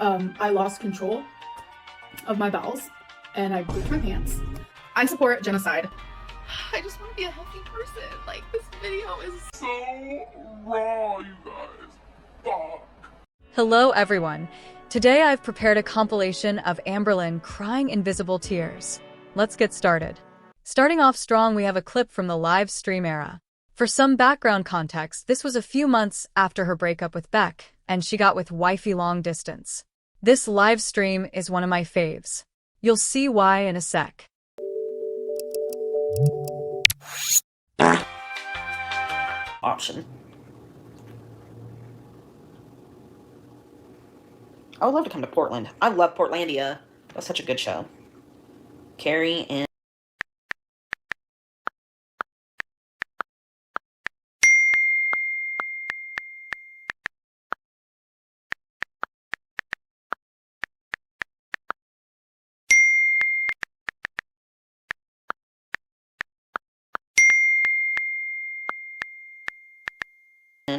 I lost control of my bowels and I pooped my pants. I support genocide. I just want to be a healthy person. Like, this video is so raw, you guys. Fuck. Hello, everyone. Today I've prepared a compilation of Amberlynn crying invisible tears. Let's get started. Starting off strong, we have a clip from the live stream era. For some background context, this was a few months after her breakup with Beck, and she got with wifey long distance. This live stream is one of my faves. You'll see why in a sec. Option. I would love to come to Portland. I love Portlandia. That's such a good show. Carrie and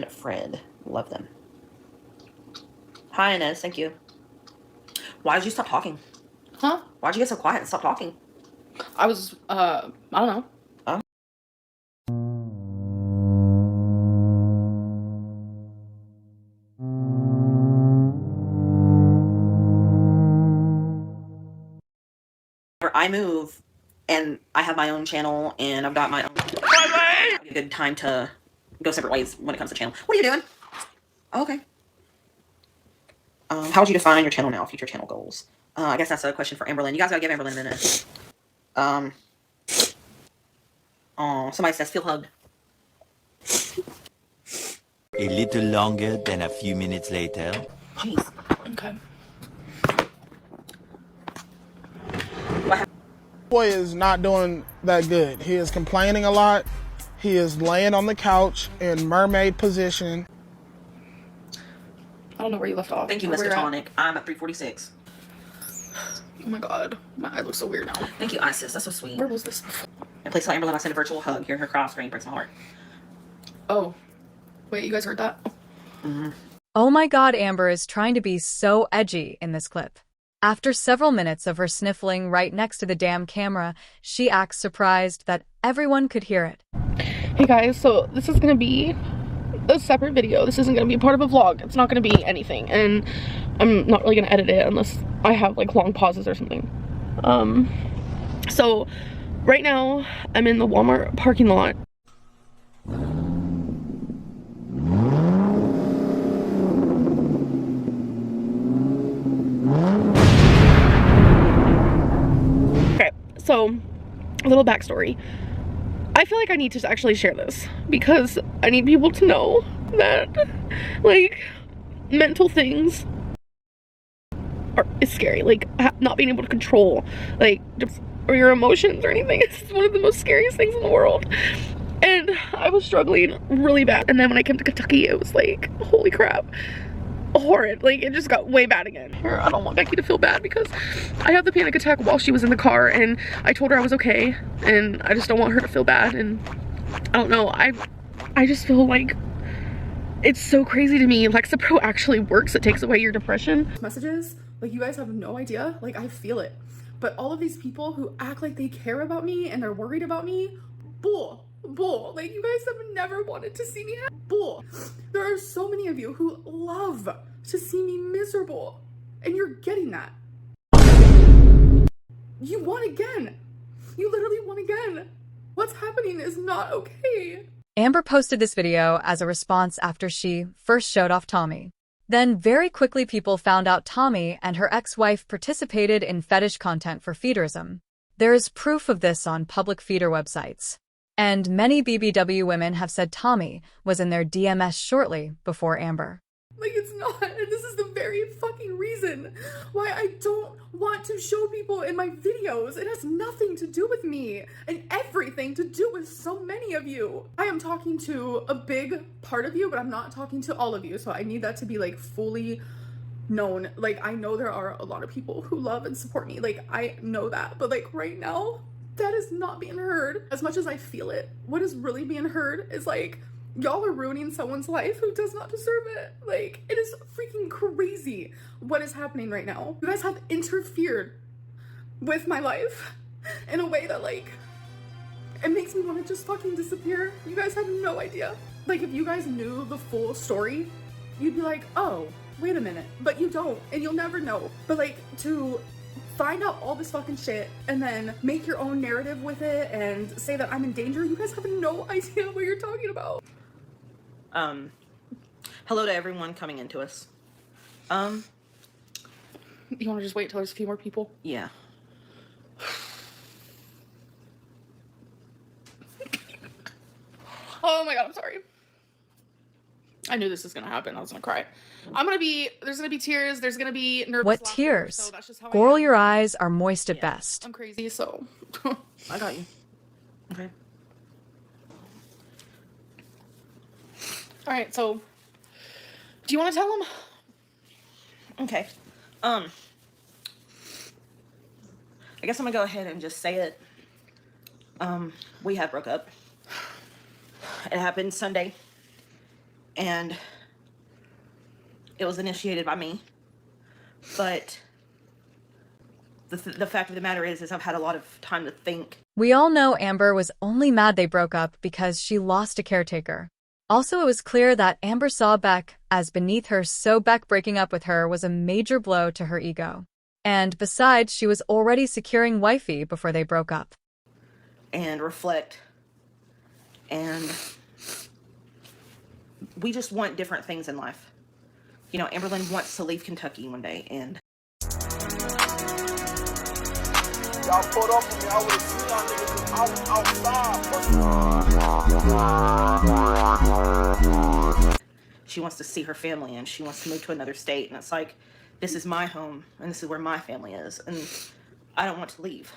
Fred. Love them. Hi, Inez. Thank you. Why did you stop talking? Huh? Why'd you get so quiet and stop talking? I was, I don't know. I move and I have my own channel and I've got my own. A good time to go separate ways when it comes to channel. What are you doing? Oh, okay. How would you define your channel now? Future channel goals. I guess that's a question for Amberlynn. You guys gotta give Amberlynn a minute. Oh, somebody says feel hugged. A little longer than a few minutes later. Jeez. Okay. Boy is not doing that good. He is complaining a lot. He is laying on the couch in mermaid position. I don't know where you left off. Thank you, Mr. Tonic. I'm at 346. Oh my god. My eye looks so weird now. Thank you, Isis. That's so sweet. Where was this before? And please tell Amberlynn I send a virtual hug. Hearing her cry off screen breaks my heart. Oh. Wait, you guys heard that? Mm-hmm. Oh my god, Amber is trying to be so edgy in this clip. After several minutes of her sniffling right next to the damn camera, she acts surprised that everyone could hear it. Hey guys, so this is gonna be a separate video. This isn't gonna be part of a vlog. It's not gonna be anything, and I'm not really gonna edit it unless I have like long pauses or something. So right now I'm in the Walmart parking lot. Okay, so a little backstory. I feel like I need to actually share this because I need people to know that, like, mental things is scary. Like, not being able to control, like, or your emotions or anything. It's one of the most scariest things in the world. And I was struggling really bad. And then when I came to Kentucky, it was like, holy crap. Horrid. Like, it just got way bad again. Here, I don't want Becky to feel bad because I had the panic attack while she was in the car and I told her I was okay, and I just don't want her to feel bad. And I don't know, I just feel like it's so crazy to me. Lexapro actually works. It takes away your depression. Messages, like, you guys have no idea. Like, I feel it. But all of these people who act like they care about me and they're worried about me, bull. Like, you guys have never wanted to see me bull. There are so many of you who love to see me miserable, and you're getting that. You won again. You literally won again. What's happening is not okay. Amber posted this video as a response after she first showed off Tommy. Then very quickly people found out Tommy and her ex-wife participated in fetish content for feederism. There is proof of this on public feeder websites. And many BBW women have said Tommy was in their DMS shortly before Amber. Like, it's not, and this is the very fucking reason why I don't want to show people in my videos. It has nothing to do with me and everything to do with so many of you. I am talking to a big part of you, but I'm not talking to all of you, so I need that to be, like, fully known. Like, I know there are a lot of people who love and support me. Like, I know that, but, like, right now, that is not being heard as much as I feel it. What is really being heard is, like, Y'all are ruining someone's life who does not deserve it. Like, it is freaking crazy what is happening right now. You guys have interfered with my life in a way that, like, it makes me want to just fucking disappear. You guys have no idea. Like, if you guys knew the full story, you'd be like, oh, wait a minute. But you don't, and you'll never know. But, like, to find out all this fucking shit and then make your own narrative with it and say that I'm in danger, you guys have no idea what you're talking about. Hello to everyone coming into us. You want to just wait till there's a few more people? Yeah. Oh my god, I'm sorry. I knew this was gonna happen. I was gonna cry. There's gonna be tears, there's gonna be nervous What laughter, tears? so that's just how I Girl, am. your eyes are moist at best. I'm crazy, so. I got you. Okay. Alright, so. Do you want to tell him? Okay. I guess I'm gonna go ahead and just say it. We had broke up. It happened Sunday. And it was initiated by me. But the fact of the matter is I've had a lot of time to think. We all know Amber was only mad they broke up because she lost a caretaker. Also, it was clear that Amber saw Beck as beneath her, so Beck breaking up with her was a major blow to her ego. And besides, she was already securing wifey before they broke up. And reflect. And we just want different things in life. You know, Amberlynn wants to leave Kentucky one day, and y'all pulled up on me. I would have seen y'all niggas. I was outside. she wants to see her family, and she wants to move to another state. And it's like, this is my home, and this is where my family is, and I don't want to leave.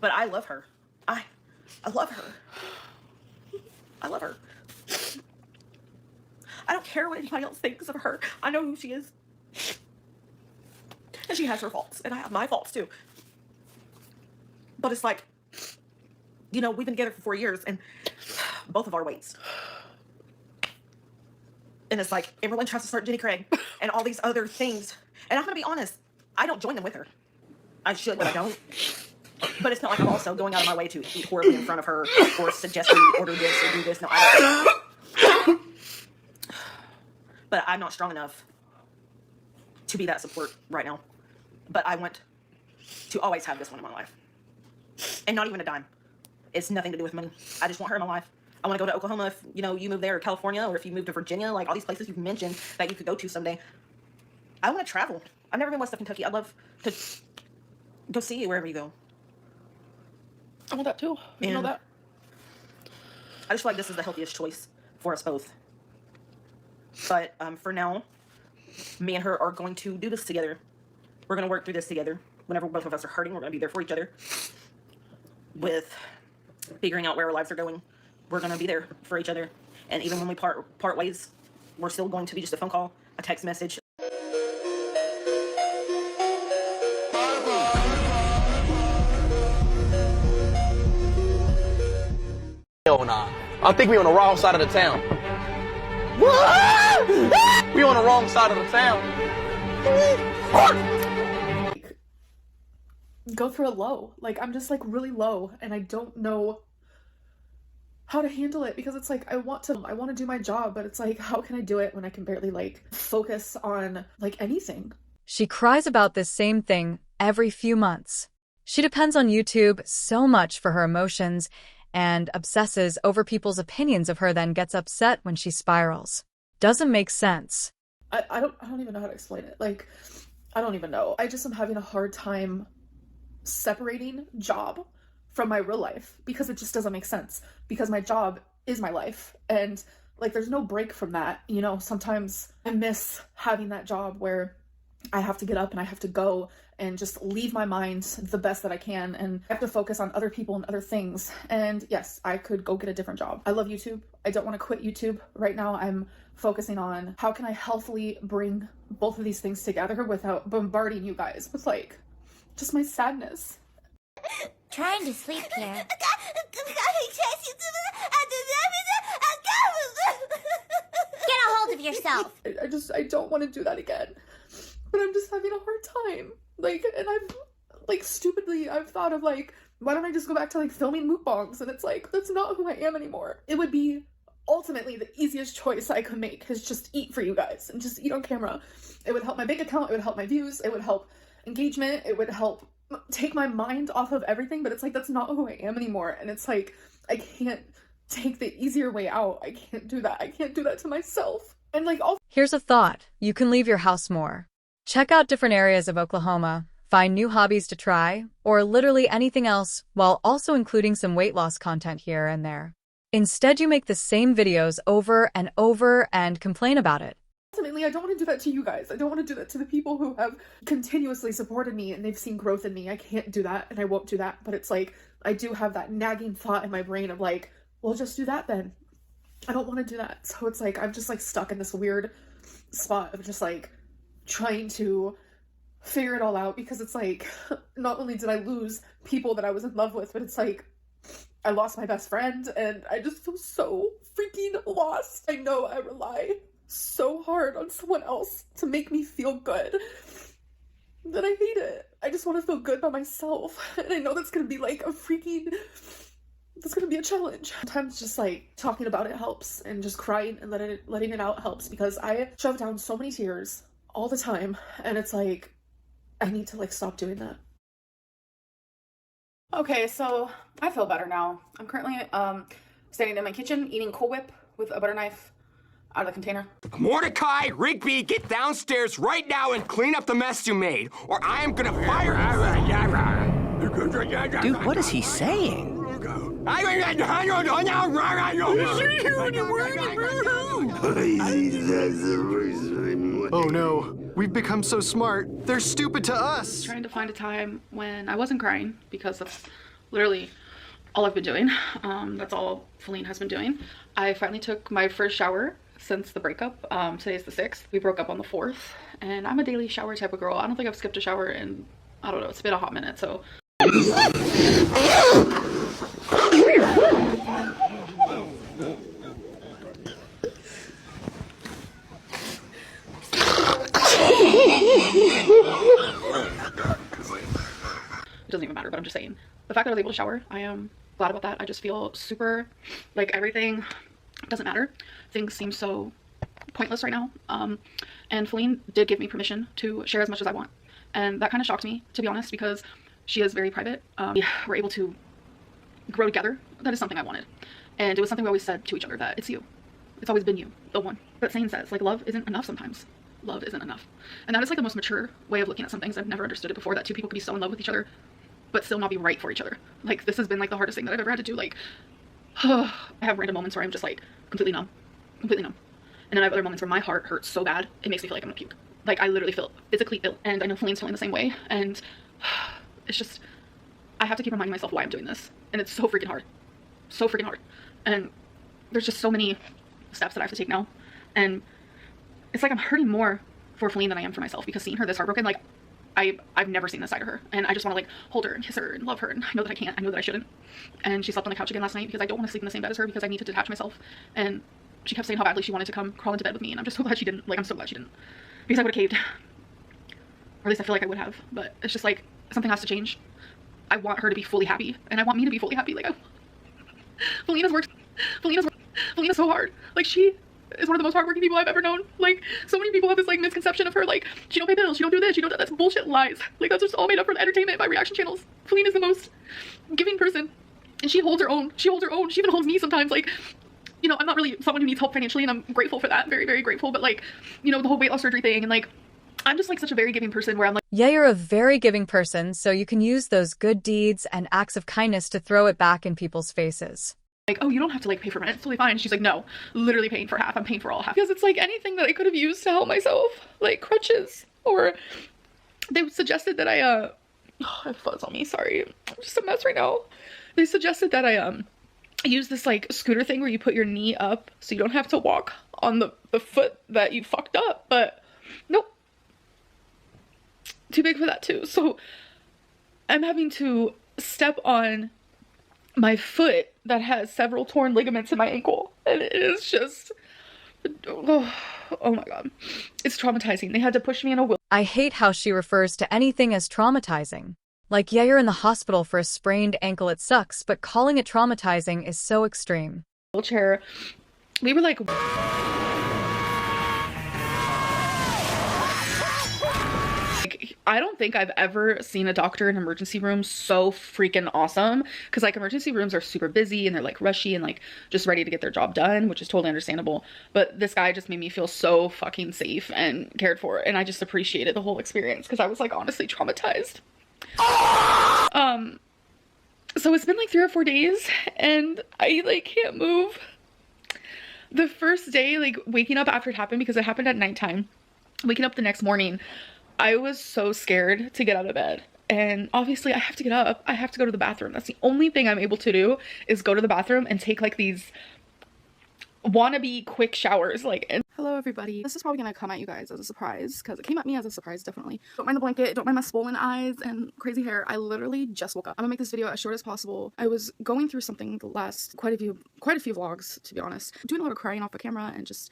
But I love her. I love her. I love her. I don't care what anybody else thinks of her. I know who she is. And she has her faults, and I have my faults too. But it's like, you know, we've been together for 4 years, and both of our weights. And it's like, Amberlynn tries to start Jenny Craig and all these other things. And I'm going to be honest, I don't join them with her. I should, but I don't. But it's not like I'm also going out of my way to eat horribly in front of her or suggest we order this or do this. No, I don't. But I'm not strong enough to be that support right now. But I want to always have this one in my life. And not even a dime. It's nothing to do with money. I just want her in my life. I want to go to Oklahoma if, you know, you move there, or California, or if you move to Virginia, like all these places you've mentioned that you could go to someday. I want to travel. I've never been west of Kentucky. I'd love to go see you wherever you go. I want that too. You know that. I just feel like this is the healthiest choice for us both. But for now, me and her are going to do this together. We're going to work through this together. Whenever both of us are hurting, we're going to be there for each other. With figuring out where our lives are going, we're going to be there for each other. And even when we part ways, we're still going to be just a phone call, a text message. Hell nah. I think we on the wrong side of the town. What? We on the wrong side of the town. Go through a low. Like, I'm just like really low and I don't know how to handle it because it's like I want to do my job, but it's like, how can I do it when I can barely like focus on like anything? She cries about this same thing every few months. She depends on YouTube so much for her emotions and obsesses over people's opinions of her, then gets upset when she spirals. Doesn't make sense. I don't even know how to explain it. Like, I don't even know. I just am having a hard time separating job from my real life because it just doesn't make sense, because my job is my life and like there's no break from that. You know, sometimes I miss having that job where I have to get up and I have to go and just leave my mind the best that I can, and I have to focus on other people and other things. And yes, I could go get a different job. I love YouTube. I don't want to quit YouTube. Right now I'm focusing on how can I healthily bring both of these things together without bombarding you guys with like just my sadness. trying to sleep here. Get a hold of yourself. I don't want to do that again. But I'm just having a hard time. Like, and I've thought of, like, why don't I just go back to, like, filming mukbangs? And it's like, that's not who I am anymore. It would be ultimately the easiest choice I could make is just eat for you guys and just eat on camera. It would help my bank account. It would help my views. It would help engagement. It would help take my mind off of everything. But it's like, that's not who I am anymore. And it's like, I can't take the easier way out. I can't do that. I can't do that to myself. And like, Here's a thought. You can leave your house more. Check out different areas of Oklahoma, find new hobbies to try, or literally anything else, while also including some weight loss content here and there. Instead, you make the same videos over and over and complain about it. Ultimately, I don't want to do that to you guys. I don't want to do that to the people who have continuously supported me and they've seen growth in me. I can't do that and I won't do that. But it's like, I do have that nagging thought in my brain of like, well, just do that then. I don't want to do that. So it's like, I'm just like stuck in this weird spot of just like trying to figure it all out, because it's like, not only did I lose people that I was in love with, but it's like, I lost my best friend and I just feel so freaking lost. I know I rely so hard on someone else to make me feel good that I hate it. I just want to feel good by myself. And I know that's going to be like that's going to be a challenge. Sometimes just like talking about it helps, and just crying and letting it out helps, because I shove down so many tears all the time. And it's like, I need to like stop doing that. Okay, so I feel better now. I'm currently standing in my kitchen eating Cool Whip with a butter knife out of the container. Mordecai, Rigby, get downstairs right now and clean up the mess you made, or I am gonna fire you. Dude, what is he saying? Oh no, we've become so smart. They're stupid to us. Trying to find a time when I wasn't crying, because that's literally all I've been doing. That's all Feline has been doing. I finally took my first shower since the breakup. Today is the 6th. We broke up on the 4th, and I'm a daily shower type of girl. I don't think I've skipped a shower in, I don't know, it's been a hot minute, so. It doesn't even matter, but I'm just saying, the fact that I was able to shower, I am glad about that. I just feel super, like, everything doesn't matter. Things seem so pointless right now. And Feline did give me permission to share as much as I want, and that kind of shocked me, to be honest, because she is very private. We were able to grow together. That is something I wanted, and it was something we always said to each other, that it's you, it's always been you, the one. That saying says, like, love isn't enough sometimes. Love isn't enough. And that is like the most mature way of looking at some things. I've never understood it before, that two people could be so in love with each other but still not be right for each other. Like, this has been like the hardest thing that I've ever had to do. Like, I have random moments where I'm just like completely numb. And then I have other moments where my heart hurts so bad it makes me feel like I'm gonna puke. Like, I literally feel physically ill, and I know Feline's feeling the same way, and it's just, I have to keep reminding myself why I'm doing this, and it's so freaking hard. And there's just so many steps that I have to take now, and it's like I'm hurting more for Feline than I am for myself, because seeing her this heartbroken, like, I've never seen this side of her, and I just want to like hold her and kiss her and love her, and I know that I can't, I know that I shouldn't. And she slept on the couch again last night because I don't want to sleep in the same bed as her, because I need to detach myself. And she kept saying how badly she wanted to come crawl into bed with me, and I'm just so glad she didn't. Like, I'm so glad she didn't, because I would have caved, or at least I feel like I would have. But it's just like, something has to change. I want her to be fully happy, and I want me to be fully happy. Like, Felina's so hard. Like, she is one of the most hardworking people I've ever known. Like, so many people have this like misconception of her, like, she don't pay bills, she don't do this, she don't do that. That's bullshit, lies. Like, that's just all made up for the entertainment by reaction channels. Feline is the most giving person, and she holds her own. She even holds me sometimes. Like, you know, I'm not really someone who needs help financially, and I'm grateful for that, very, very grateful. But like, you know, the whole weight loss surgery thing, and like, I'm just like such a very giving person where I'm like, Yeah, you're a very giving person, so you can use those good deeds and acts of kindness to throw it back in people's faces. oh, you don't have to like pay for rent, it's totally fine. She's like, no, literally paying for half. I'm paying for all half. Because it's like anything that I could have used to help myself, like crutches, or they suggested that I I have fuzz on me, sorry, I'm just a mess right now. They suggested that I use this like scooter thing where you put your knee up so you don't have to walk on the foot that you fucked up, but nope, too big for that too. So I'm having to step on my foot that has several torn ligaments in my ankle, and it is just, oh my god, it's traumatizing. They had to push me in a I hate how she refers to anything as traumatizing. Like, yeah, you're in the hospital for a sprained ankle, it sucks, but calling it traumatizing is so extreme. wheelchair. We were like, I don't think I've ever seen a doctor in an emergency room so freaking awesome, because like emergency rooms are super busy and they're like rushy and like just ready to get their job done, which is totally understandable, but this guy just made me feel so fucking safe and cared for, and I just appreciated the whole experience because I was like honestly traumatized. So it's been like 3 or 4 days and I like can't move. The first day, like waking up after it happened, because it happened at nighttime, waking up the next morning, I was so scared to get out of bed. And obviously I have to get up. I have to go to the bathroom. That's the only thing I'm able to do, is go to the bathroom and take like these wannabe quick showers. Like, and hello everybody. This is probably gonna come at you guys as a surprise, because it came at me as a surprise, definitely. Don't mind the blanket, don't mind my swollen eyes and crazy hair. I literally just woke up. I'm gonna make this video as short as possible. I was going through something the last quite a few vlogs, to be honest. Doing a lot of crying off the camera and just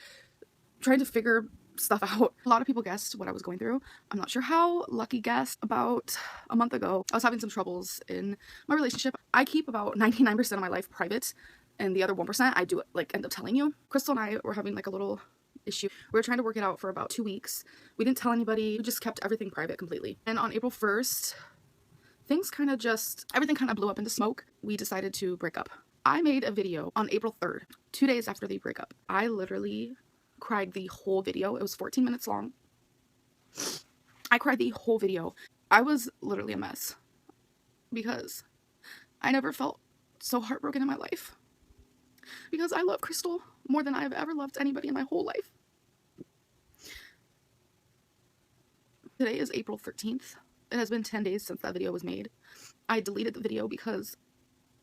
trying to figure stuff out. A lot of people guessed what I was going through. I'm not sure how. Lucky guessed. About a month ago, I was having some troubles in my relationship. I keep about 99% of my life private, and the other 1% I do like end up telling you. Crystal and I were having like a little issue. We were trying to work it out for about 2 weeks. We didn't tell anybody. We just kept everything private completely. And on April 1st, everything kind of blew up into smoke. We decided to break up. I made a video on April 3rd, 2 days after the breakup. I literally cried the whole video. It was 14 minutes long. I cried the whole video. I was literally a mess because I never felt so heartbroken in my life, because I love Crystal more than I've ever loved anybody in my whole life. Today is April 13th. It has been 10 days since that video was made. I deleted the video because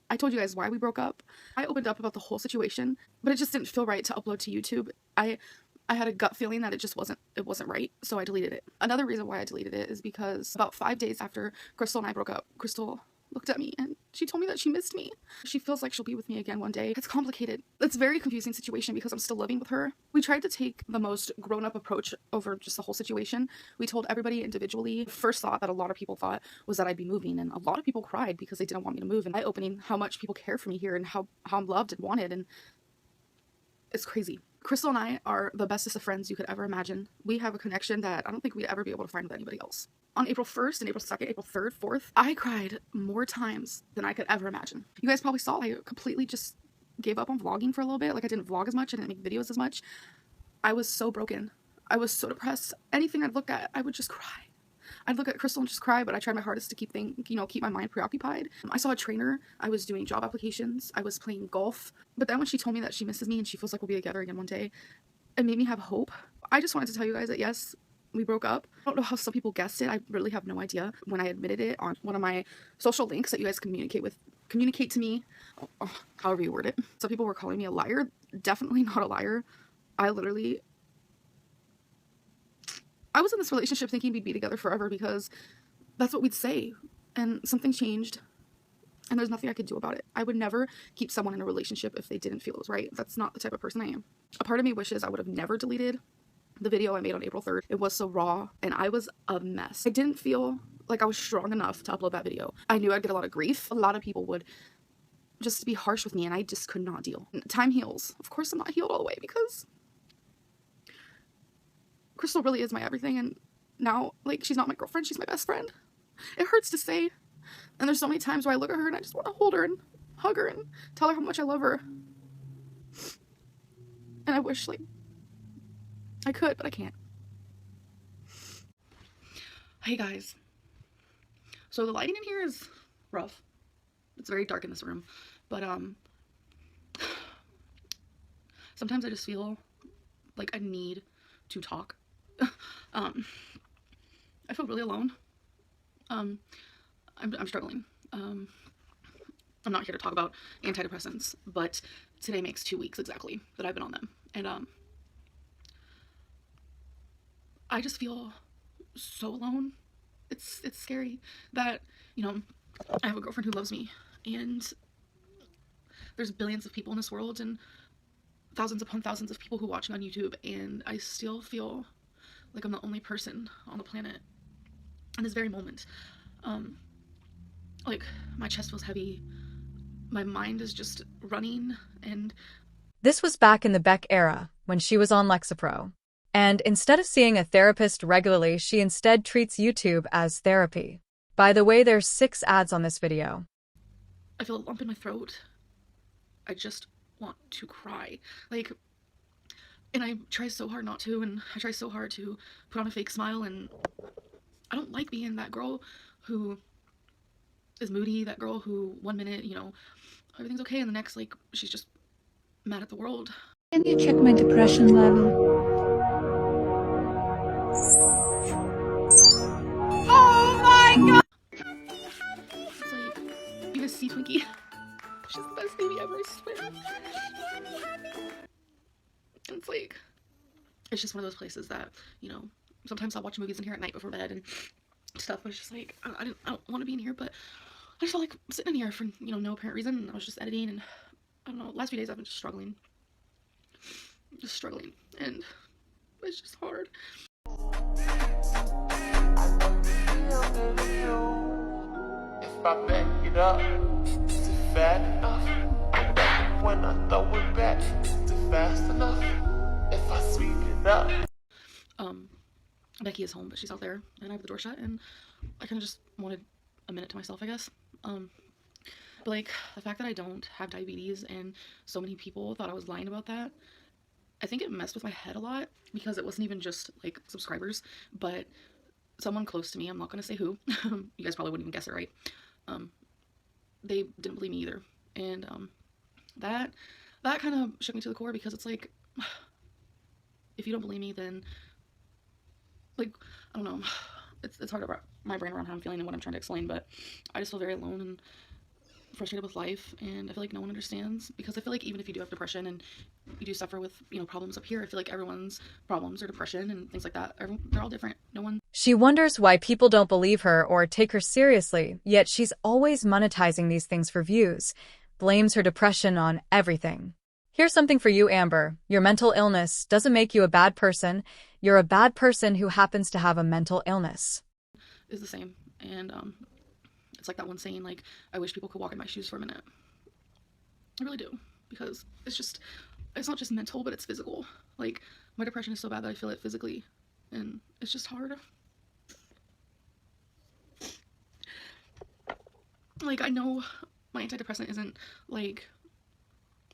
I told you guys why we broke up. I opened up about the whole situation, but it just didn't feel right to upload to YouTube. I had a gut feeling that it wasn't right, so I deleted it. Another reason why I deleted it is because about 5 days after Crystal and I broke up, Crystal looked at me and she told me that she missed me. She feels like she'll be with me again one day. It's complicated. It's a very confusing situation because I'm still living with her. We tried to take the most grown-up approach over just the whole situation. We told everybody individually. First thought that a lot of people thought was that I'd be moving, and a lot of people cried because they didn't want me to move, and eye-opening how much people care for me here and how I'm loved and wanted, and it's crazy. Crystal and I are the bestest of friends you could ever imagine. We have a connection that I don't think we'd ever be able to find with anybody else. On April 1st and April 2nd, April 3rd, 4th, I cried more times than I could ever imagine. You guys probably saw I completely just gave up on vlogging for a little bit. Like, I didn't vlog as much, I didn't make videos as much. I was so broken. I was so depressed. Anything I'd look at, I would just cry. I'd look at Crystal and just cry, but I tried my hardest to keep my mind preoccupied. I saw a trainer. I was doing job applications. I was playing golf. But then when she told me that she misses me and she feels like we'll be together again one day, it made me have hope. I just wanted to tell you guys that yes, we broke up. I don't know how some people guessed it. I really have no idea. When I admitted it on one of my social links that you guys communicate to me, however you word it. Some people were calling me a liar. Definitely not a liar. I was in this relationship thinking we'd be together forever because that's what we'd say. And something changed. And there's nothing I could do about it. I would never keep someone in a relationship if they didn't feel it was right. That's not the type of person I am. A part of me wishes I would have never deleted the video I made on April 3rd. It was so raw and I was a mess. I didn't feel like I was strong enough to upload that video. I knew I'd get a lot of grief. A lot of people would just be harsh with me and I just could not deal. Time heals. Of course I'm not healed all the way because Crystal really is my everything, and now, like, she's not my girlfriend, she's my best friend. It hurts to say, and there's so many times where I look at her and I just want to hold her and hug her and tell her how much I love her. And I wish, like, I could, but I can't. Hey guys. So the lighting in here is rough. It's very dark in this room, but sometimes I just feel like I need to talk. I feel really alone. I'm struggling. I'm not here to talk about antidepressants, but today makes 2 weeks exactly that I've been on them, and I just feel so alone. It's scary that, you know, I have a girlfriend who loves me, and there's billions of people in this world and thousands upon thousands of people who are watching on YouTube, and I still feel like I'm the only person on the planet in this very moment. Like, my chest feels heavy, my mind is just running, and This was back in the Beck era, when she was on Lexapro. And instead of seeing a therapist regularly, she instead treats YouTube as therapy. By the way, there's 6 ads on this video. I feel a lump in my throat. I just want to cry. Like, and I try so hard not to, and I try so hard to put on a fake smile, and I don't like being that girl who is moody, that girl who 1 minute, you know, everything's okay, and the next, like, she's just mad at the world. Can you check my depression level? Oh my god! It's like, you guys see Twinkie? She's the best baby ever, I swear. And it's like, it's just one of those places that, you know, sometimes I'll watch movies in here at night before bed and stuff, but it's just like, I don't want to be in here, but I just felt like sitting in here for, you know, no apparent reason, and I was just editing, and I don't know, last few days I've been just struggling, and it's just hard. If I back it up, is it fat enough? When I throw it back, is it fast enough? If I speed it up. Becky is home, but she's out there, and I have the door shut, and I kind of just wanted a minute to myself, I guess. But like, the fact that I don't have diabetes, and so many people thought I was lying about that, I think it messed with my head a lot, because it wasn't even just, like, subscribers, but someone close to me, I'm not gonna say who, you guys probably wouldn't even guess it, right? They didn't believe me either, and that kind of shook me to the core, because it's like, if you don't believe me, then, like, I don't know, it's hard to wrap my brain around how I'm feeling and what I'm trying to explain, but I just feel very alone and frustrated with life, and I feel like no one understands, because I feel like even if you do have depression and you do suffer with, you know, problems up here, I feel like everyone's problems are depression and things like that. They're all different. No one. She wonders why people don't believe her or take her seriously, yet she's always monetizing these things for views, blames her depression on everything. Here's something for you, Amber. Your mental illness doesn't make you a bad person. You're a bad person who happens to have a mental illness. Is the same, and it's like that one saying, like, I wish people could walk in my shoes for a minute. I really do, because it's not just mental, but it's physical. Like, my depression is so bad that I feel it physically, and it's just hard. Like, I know my antidepressant isn't, like,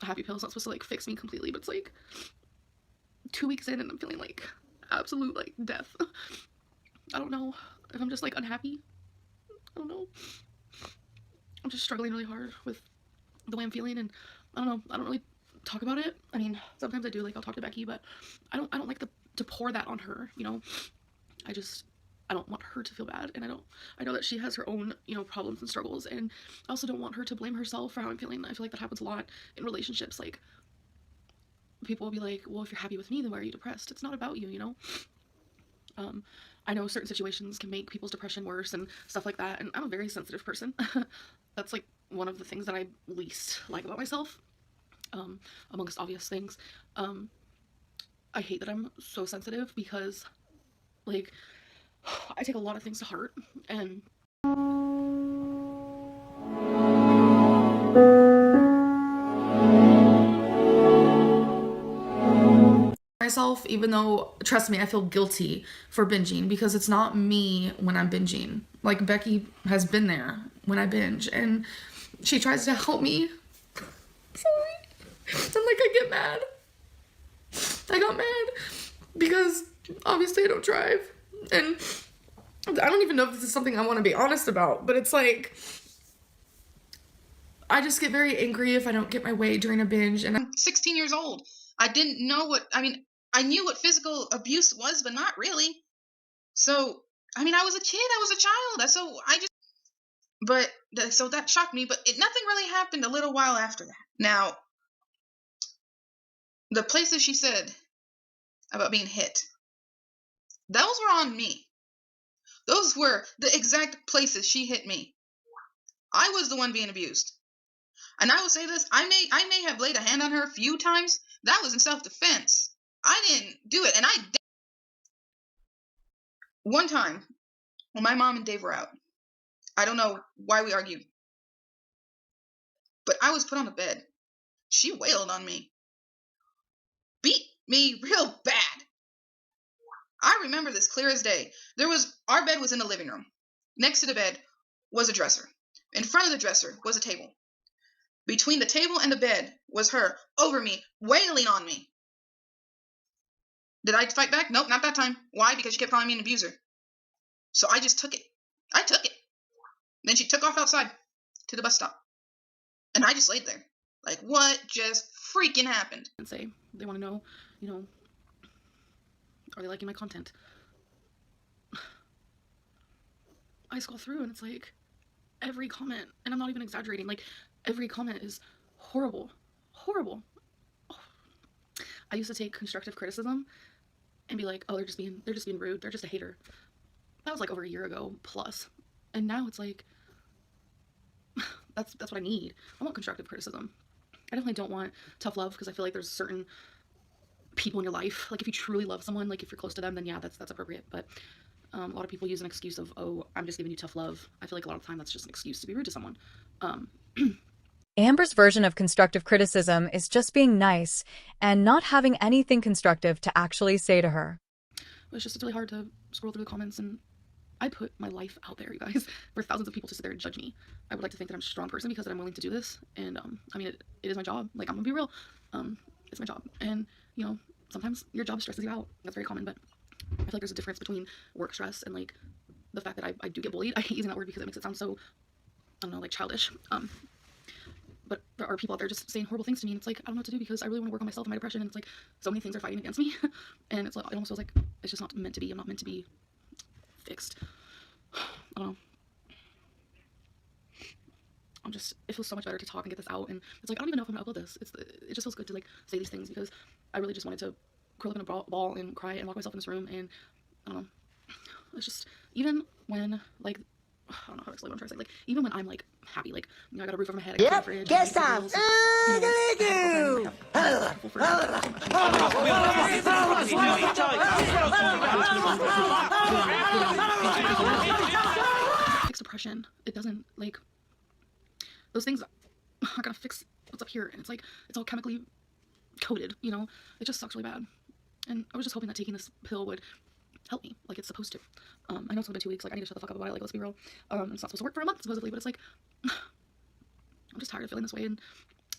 a happy pill. It's not supposed to, like, fix me completely, but it's, like, 2 weeks in, and I'm feeling, like, absolute, like, death. I don't know if I'm just, like, unhappy. I don't know. I'm just struggling really hard with the way I'm feeling, and I don't know. I don't really talk about it. I mean, sometimes I do, like, I'll talk to Becky, but I don't like to pour that on her, you know? I don't want her to feel bad, and I know that she has her own, you know, problems and struggles, and I also don't want her to blame herself for how I'm feeling. I feel like that happens a lot in relationships. Like, people will be like, well, if you're happy with me, then why are you depressed? It's not about you, you know? I know certain situations can make people's depression worse and stuff like that, and I'm a very sensitive person. That's, like, one of the things that I least like about myself, amongst obvious things. I hate that I'm so sensitive, because, like, I take a lot of things to heart, and myself, even though, trust me, I feel guilty for binging, because it's not me when I'm binging. Like, Becky has been there when I binge, and she tries to help me. Sorry. And, like, I get mad. I got mad because obviously I don't drive, and I don't even know if this is something I want to be honest about, but it's like, I just get very angry if I don't get my way during a binge. And I'm 16 years old. I didn't know I knew what physical abuse was, but not really. So, I mean, I was a kid, I was a child, so that shocked me, but nothing really happened a little while after that. Now, the places she said about being hit, those were on me. Those were the exact places she hit me. I was the one being abused. And I will say this, I may have laid a hand on her a few times. That was in self-defense. I didn't do it. And one time, when my mom and Dave were out, I don't know why we argued, but I was put on the bed. She wailed on me. Beat me real bad. I remember this clear as day. Our bed was in the living room. Next to the bed was a dresser. In front of the dresser was a table. Between the table and the bed was her over me, wailing on me. Did I fight back? Nope, not that time. Why? Because she kept calling me an abuser. So I just took it. I took it. Then she took off outside to the bus stop. And I just laid there. Like, what just freaking happened? And say, they want to know, are they liking my content? I scroll through and it's like, every comment, and I'm not even exaggerating, like, every comment is horrible. Horrible. Oh. I used to take constructive criticism and be like, oh, they're just being rude. They're just a hater. That was like over a year ago plus. And now it's like, that's what I need. I want constructive criticism. I definitely don't want tough love, because I feel like there's certain people in your life, like if you truly love someone, like if you're close to them, then yeah, that's appropriate. But a lot of people use an excuse of, oh, I'm just giving you tough love. I feel like a lot of the time that's just an excuse to be rude to someone. Amber's version of constructive criticism is just being nice and not having anything constructive to actually say to her. It's really hard to scroll through the comments, and I put my life out there, you guys, for thousands of people to sit there and judge me. I would like to think that I'm a strong person because I'm willing to do this, and I mean, it is my job. Like, I'm gonna be real. It's my job, and sometimes your job stresses you out. That's very common, but I feel like there's a difference between work stress and like the fact that I do get bullied. I hate using that word because it makes it sound so, I don't know, like childish. But there are people out there just saying horrible things to me, and it's like, I don't know what to do because I really want to work on myself and my depression, and it's like so many things are fighting against me, and it's like, it almost feels like it's just not meant to be. I'm not meant to be fixed. I don't know. It feels so much better to talk and get this out, and it's like, I don't even know if I'm gonna upload this. It just feels good to like say these things, because I really just wanted to curl up in a ball and cry and lock myself in this room, and I don't know. It's just, even when like, I don't know how to explain what I'm trying to say. Like, even when I'm like happy, like, I got a roof over my head, I got a fridge, guess I'm fix depression. It doesn't, like, those things are gonna fix what's up here, and it's like, it's all chemically coated, it just sucks really bad. And I was just hoping that taking this pill would help me like it's supposed to. I know it's only been 2 weeks, like I need to shut the fuck up about it, like let's be real. It's not supposed to work for a month supposedly, but it's like, I'm just tired of feeling this way. And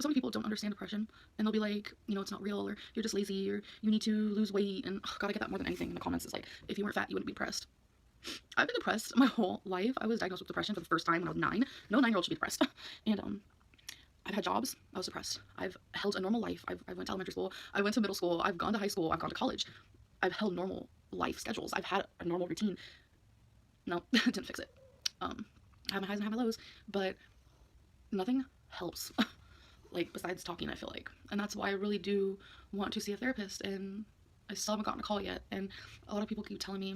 so many people don't understand depression, and they'll be like, it's not real, or you're just lazy, or you need to lose weight. And God, I get that more than anything in the comments. It's like, if you weren't fat, you wouldn't be depressed. I've been depressed my whole life. I was diagnosed with depression for the first time when I was 9. No 9-year-old should be depressed. And I've had jobs. I was depressed. I've held a normal life. I went to elementary school. I went to middle school. I've gone to high school. I've gone to college. I've held normal life schedules. I've had a normal routine. No, didn't fix it. I have my highs and I have my lows, but nothing helps. Like, besides talking, I feel like. And that's why I really do want to see a therapist, and I still haven't gotten a call yet. And a lot of people keep telling me,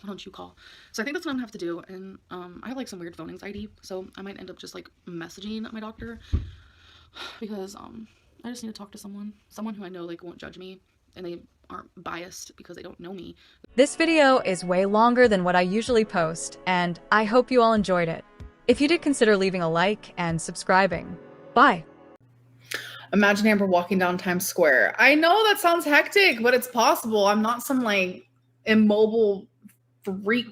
why don't you call? So I think that's what I'm gonna have to do. And I have like some weird phone anxiety, so I might end up just like messaging my doctor, because I just need to talk to someone who I know like won't judge me, and they aren't biased because they don't know me. This video is way longer than what I usually post, and I hope you all enjoyed it. If you did, consider leaving a like and subscribing. Bye. Imagine Amber walking down Times Square. I know that sounds hectic, but it's possible. I'm not some like immobile freak